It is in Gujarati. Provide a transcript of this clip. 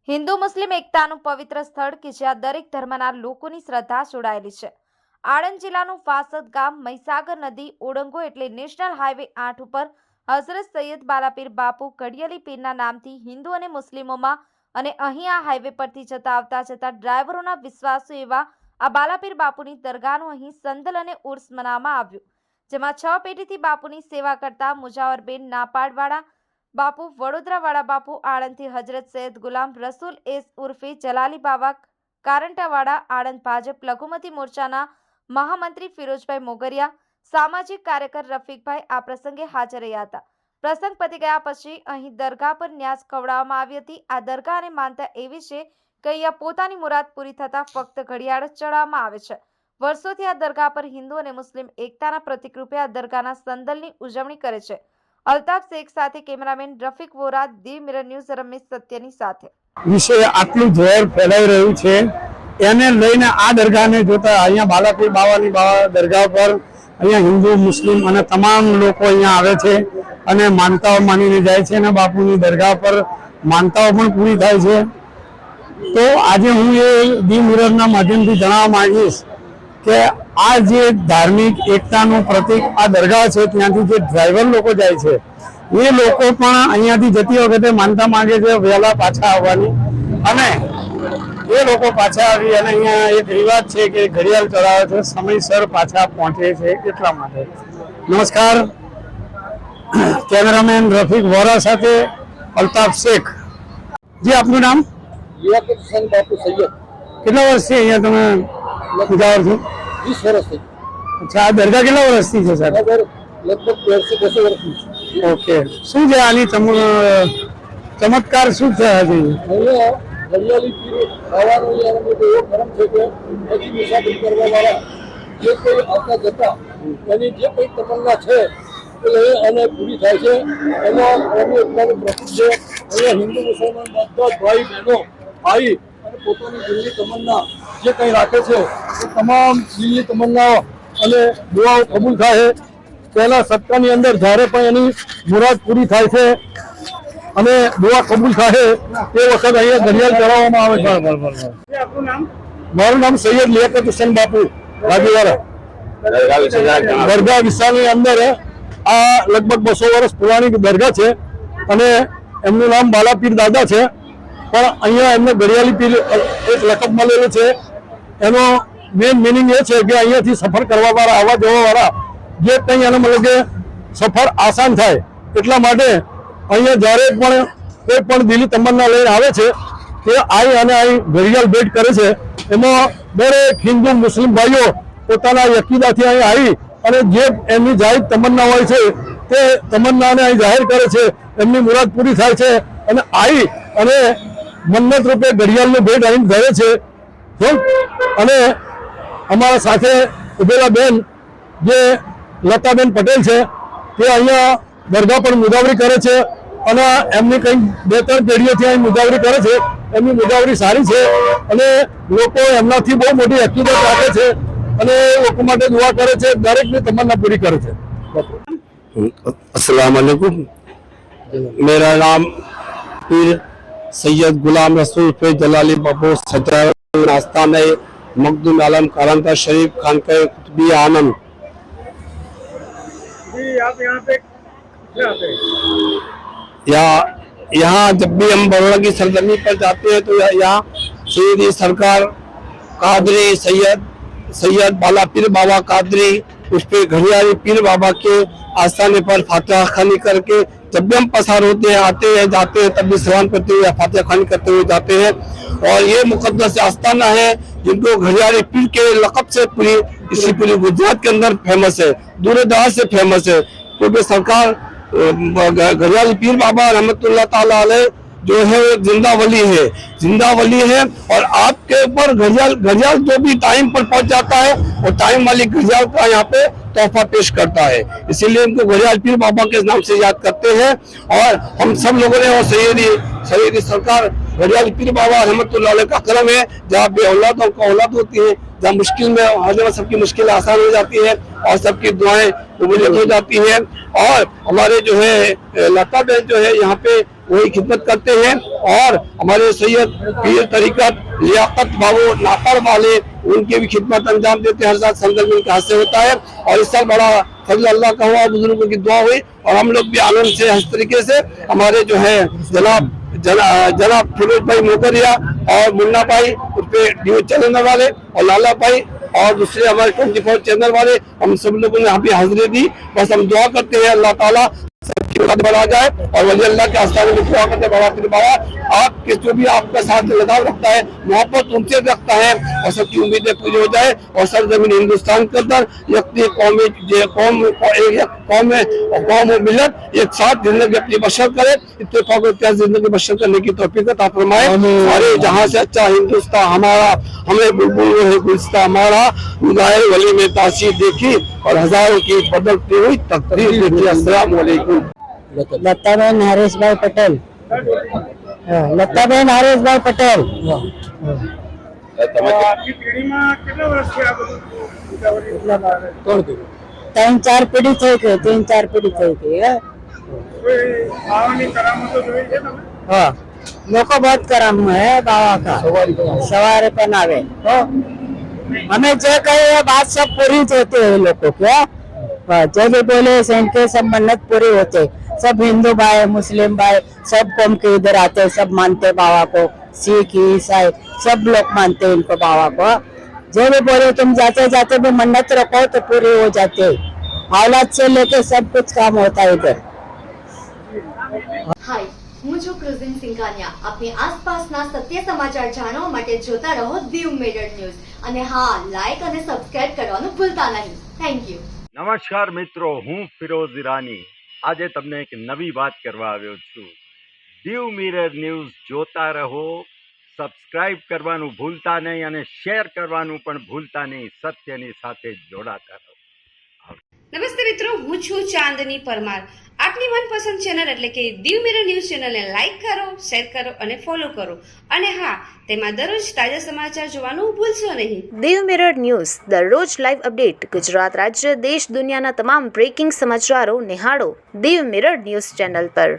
હિન્દુ મુસ્લિમ એકતાનું પવિત્ર સ્થળ કે જ્યાં દરેક ધર્મના લોકોની શ્રદ્ધા જોડાયેલી છે. આણંદ જિલ્લાનું ફાસદ ગામ મહીસાગર નદી ઓળંગો એટલે નેશનલ હાઈવે 8 ઉપર હઝરત સૈયદ બાલાપીર બાપુ ઘડિયાળી પીરના નામથી હિન્દુ અને મુસ્લિમોમાં અને અહીં આ હાઈવે પરથી આવતા ડ્રાઈવરોના વિશ્વાસુ એવા આ બાલાપીર બાપુની દરગાહનું અહીં સંદલ અને ઉર્સ મનાવવામાં આવ્યું, જેમાં 6 પેઢીથી બાપુની સેવા કરતા મુજાવરબેન નાપાડવાળા બાપુ, વડોદરાવાળા બાપુ, આણંદથી હજરત સૈયદ ગુલામ રસૂલ એસ ઉર્ફે જલાલી બાવા કારંટાવાળા, આણંદ ભાજપ લઘુમતી મોરચાના મહામંત્રી ફિરોજભાઈ મોગરિયા, સામાજિક કાર્યકર રફીકભાઈ આ પ્રસંગે હાજર રહ્યા હતા. પ્રસંગ પતી ગયા પછી અહીં દરગાહ પર ન્યાસ ખવડાવવામાં આવી હતી. આ દરગાહને માનતા એવી છે કે અહીંયા પોતાની મુરાદ પૂરી થતા ફક્ત ઘડિયાળ ચડાવવામાં આવે છે. વર્ષોથી આ દરગાહ પર હિન્દુ અને મુસ્લિમ એકતાના પ્રતીક રૂપે આ દરગાહના સંદલની ઉજવણી કરે છે. અલ્તાફ શેખ સાથે કેમેરામેન રફીક વોરા, દી મિરર ન્યૂઝ, રમેશ સત્યની સાથે. વિશે આટલું ઝેર ફેલાઈ રહ્યું છે એને લઈને આ દરગાહને જોતા અહીંયા બાલાપીર બાવાની દરગાહ પર અહીંયા હિન્દુ મુસ્લિમ અને તમામ લોકો અહીંયા આવે છે અને માનતાઓ માનીને જાય છે અને બાપુની દરગાહ પર માનતાઓ પણ પૂરી થાય છે. તો આજે હું એ દી મિરરના માધ્યમથી જણાવવા માંગીશ કે આ જે ધાર્મિક એકતાનું પ્રતીક આ દરગાહ છે, ત્યાંથી જે ડ્રાઈવર લોકો જાય છે એ લોકો પણ અહીંયાથી જતી વખતે માનતા માંગે છે વહેલા પાછા આવવાની, અને એ લોકો પાછા આવી અને અહીંયા એક રિવાજ છે કે ઘડિયાળ ચડાવે છે, સમયસર પાછા પહોંચે છે એટલા માટે. નમસ્કાર, કેમેરામેન રફીક વોરા સાથે અલ્તાફ શેખ. જી, આપનું નામ? બાપુ સૈયદ. કેટલા વર્ષથી અહીંયા તમે મુજાવર છો? 20 વર્ષથી. અચ્છા, આ દરગાહ કેટલા વર્ષથી છે સર? લગભગ 150 વર્ષથી. ઓકે, શું છે આની ચમત્કાર શું છે? અહીંયા ઘડિયાળી પીર ખાવાનો એવો કરમ છે કે હજી મુસાફરી કરવા વાળા જે કોઈ આવતા જતા એની જે કોઈ તમન્ના છે એટલે અને પૂરી થાય છે. એમાં એકતાનું પ્રતીક છે. અહીંયા હિન્દુ મુસલમાન બધા ભાઈ બહેનો આવી અને પોતાની દિલની તમન્ના જે કંઈ રાખે છે એ તમામ દિલની તમન્નાઓ અને દુઆઓ કબૂલ થાય છે. પહેલા સપ્તાહની અંદર જ્યારે પણ એની મુરાદ પૂરી થાય છે અને દુઆ કબૂલ થાય તે વખત અહીંયા ઘડિયાળ ચડાવવામાં આવે છે. આપનું નામ? મારું નામ સૈયદ લિયાકત હુસૈન બાપુ રાજુવાળા. દરગાહ વિસ્તારની અંદર આ લગભગ 200 વર્ષ પુરાણી દરગાહ છે અને એમનું નામ બાલાપીર દાદા છે, પણ અહીંયા એમને ઘડિયાળી પીર એક લકબ મળેલું છે. એનો મેઇન મિનિંગ એ છે કે અહીંયાથી સફર કરવા વાળા, આવવા જવા વાળા જે કંઈ એને મતલબ કે સફર આસાન થાય એટલા માટે અહીંયા જ્યારે પણ કોઈ પણ દિલી તમન્ના લઈને આવે છે તે આવી અને અહીં ઘડિયાળ ભેટ કરે છે. એમાં દરેક હિન્દુ મુસ્લિમ ભાઈઓ પોતાના યકીદાથી અહીં આવી અને જે એમની જાહેર તમન્ના હોય છે તે તમન્નાને અહીં જાહેર કરે છે, એમની મુરાદ પૂરી થાય છે અને આવી અને મન્નત રૂપે ઘડિયાળની ભેટ અહીં ધરે છે. અને અમારા સાથે ઉભેલા બેન જે લતાબેન પટેલ છે તે અહીંયા દરગાહ પર મુજાવરી કરે છે અને એમની કંઈક 2-3 પેઢીઓથી અહીં મુજાવરી કરે છે. એમની મુજાવરી સારી છે અને લોકો એમનાથી બહુ મોટી હકીકત રાખે છે અને લોકો માટે દુઆ કરે છે, દરેકની તમન્ના પૂરી કરે છે. अस्सलाम वालेकुम, मेरा नाम पीर सैयद गुलाम रसूल पे जलाली बाबू सदर नास्ता में मखदूम आलम कालंता शरीफ खान के कुतुबी आनंद. आप यहाँ पे क्या आते यहाँ जब भी हम बड़ौदा की सरजमी पर जाते हैं तो यहाँ सैयदी सरकार कादरी सैयद बालापीर बाबा कादरी उस पे घड़ियाली पीर बाबा के आस्थाने पर फातिहा खानी करके जब भी हम पसार होते हैं, आते हैं, जाते हैं, तब भी सलाम करते हुए फातिहा खानी करते हुए जाते हैं. और ये मुकद्दस आस्थाना है जिनको घड़ियाली पीर के लक़ब से पूरी गुजरात के अंदर फेमस है, दूर दराज से फेमस है. क्योंकि सरकार घड़ियाली पीर बाबा रहमतुल्लाह ताला अलैह जो है वो जिंदा वली है. और आपके ऊपर घड़ियाल जो भी टाइम पर पहुंच जाता है वो टाइम वाली घड़ियाल का यहाँ पे तोहफा पेश करता है. इसीलिए उनको घड़ियाल पीर बाबा के नाम से याद करते हैं. और हम सब लोगों ने वो सैयदी सरकार घड़ियाल पीर बाबा रहमतुल्लाह अलैह का करम है, जहाँ बे औलादों को औलाद होती है, जहाँ मुश्किल में हर जगह सबकी मुश्किल आसान हो जाती है और सबकी दुआएं कबूलियत हो जाती है। और हमारे जो है लता बहन जो है यहाँ पे वही खिदमत करते हैं। और हमारे सैयद पीर तरीकत लियाकत बाबू नापर वाले उनके भी खिदमत अंजाम देते हैं। हर साल संदर्भ में उनके हाथ से होता है। और इस साल बड़ा फजल अल्लाह का हुआ, बुजुर्गों की दुआ हुई और हम लोग भी आनंद से इस तरीके से हमारे जो है जनाब फिरोज भाई मोकरिया और मुन्ना भाई उस पे न्यूज चैनल वाले और लाला भाई और दूसरे हमारे 24 चैनल वाले, हम सब लोगों ने यहाँ पे हाजिरी दी। बस हम दुआ करते हैं अल्लाह ताला सबकी औलाद बढ़ा जाए और वली अल्लाह के आस्थान में दुआ करते बाबा पीर बाबा आपके जो भी आपका साथ लगाव रखता है, मोहब्बत उनसे रखता है और सबकी उम्मीदें पूरी हो जाए और सरजमीन हिंदुस्तान के अंदर कौम मिलत एक साथ जिंदगी अपनी बशर करे, इत्तेफाक और जिंदगी बशर करने की तौफीक अता फरमाए। अरे जहाँ से अच्छा हिंदुस्तान हमारा, हमें बुलबुल है गुलस्ता हमारा, निगाहे वली में तासीर देखी और हजारों की बदलती हुई तकदीर देखी। अस्सलाम वालेकुम। लताबेन हरीशभाई पटेल, लताबेन हरीशભાઈ પટેલ। तीन चार पीढ़ी થઈ ગઈ, तीन चार पीढ़ी થઈ गई है। हाँ, लोग बहुत करम है बाबा का, सवारी पहनावे तो हमें जो कहे बात सब पूरी होती है लोगों क्या, जो भी बोले इनके सब मन्नत पूरी होते। सब हिंदू भाई मुस्लिम भाई सब कौम के इधर आते, सब मानते बाबा को, सिख ईसाई सब लोग मानते इनको बाबा को। जो भी बोले तुम जाते जाते भी मन्नत रखो तो पूरी हो जाते। औलाद से लेके सब कुछ काम होता है इधर। हाय, હું છું ક્રુઝિન સિંઘાનિયા। આપની આસપાસના સત્ય સમાચાર જાણવા માટે જોતા રહો દીવ મિરર ન્યૂઝ અને હા, લાઈક અને સબસ્ક્રાઇબ કરવાનું ભૂલતા નહીં। Thank you. નમસ્કાર મિત્રો, હું ફિરોઝ ઈરાની આજે તમને એક નવી વાત કરવા આવ્યો છું। દીવ મિરર ન્યૂઝ જોતા રહો, સબસ્ક્રાઇબ કરવાનું ભૂલતા નહીં અને શેર કરવાનું પણ ભૂલતા નહીં। સત્યની સાથે જોડાતા રહો। નમસ્તે મિત્રો, હું છું ચાંદની પરમાર। આપની મનપસંદ ચેનલ એટલે કે દીવ મિરર ન્યૂઝ ચેનલને લાઈક કરો, શેર કરો અને ફોલો કરો અને હા, તેમાં દરરોજ તાજા સમાચાર જોવાનું ભૂલશો નહીં। દીવ મિરર ન્યૂઝ દરરોજ લાઈવ અપડેટ ગુજરાત રાજ્ય દેશ દુનિયાના તમામ બ્રેકિંગ સમાચારો નિહાળો દીવ મિરર ન્યૂઝ ચેનલ પર।